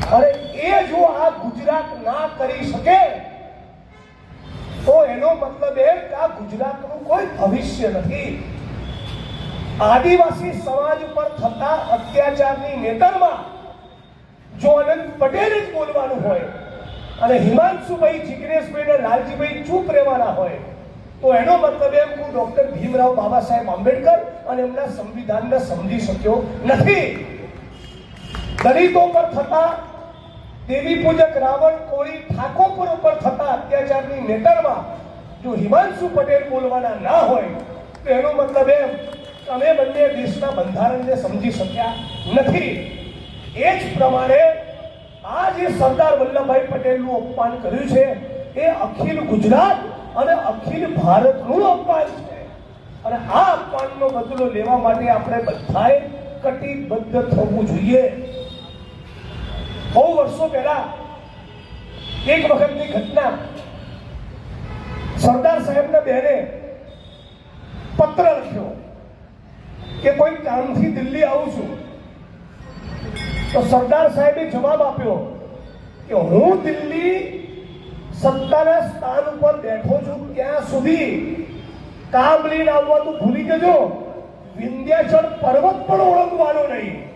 अरे ये जो आ गुजरात ना करी सके तो एनो मतलब है कि आ गुजरातનું કોઈ ભવિષ્ય નથી। આદિવાસી સમાજ પર થતા અત્યાચારની નેતરમાં જો અનંત પટેલે જ બોલવાનું હોય અને હિમાંશુભાઈ, જિગ્નેશભાઈ અને લાલજીભાઈ ચૂપ રહેવાના હોય તો એનો મતલબ એમ કે ડોક્ટર ભીમરાવ બાબા સાહેબ આંબેડકર અને એમના સંવિધાનને સમજી શક્યો નથી। દલિતો પર થતા, દેવી પૂજક રાવણ, કોળી, ઠાકોર ઉપર થતા અત્યાચારની નેતરમાં જો હિમાંશુ પટેલ બોલવાના ના હોય તો એનો મતલબ એમ અમે બંને દેશના બંધારણને સમજી શક્યા નથી। એ જ પ્રમાણે આ જે સરદાર વલ્લભભાઈ પટેલનું અપમાન કર્યું છે એ અખિલ ગુજરાત અને અખિલ ભારતનું અપમાન છે અને આ અપમાનનો બદલો લેવા માટે આપણે બધાએ કટિબદ્ધ થવું જોઈએ। બહુ વર્ષો પહેલા એક વખતની ઘટના, સરદાર સાહેબના બહેને પત્ર લખ્યો કે કોઈ કામથી દિલ્હી આવું છું તો સરદાર સાહેબે જવાબ આપ્યો કે હું દિલ્હી સત્તાના સ્થાન ઉપર બેઠો છું ત્યાં સુધી કામ લઈને આવવા તો ભૂલી જજો, વિંધ્યાચળ પર્વત પણ ઓળંગવાનો નહીં।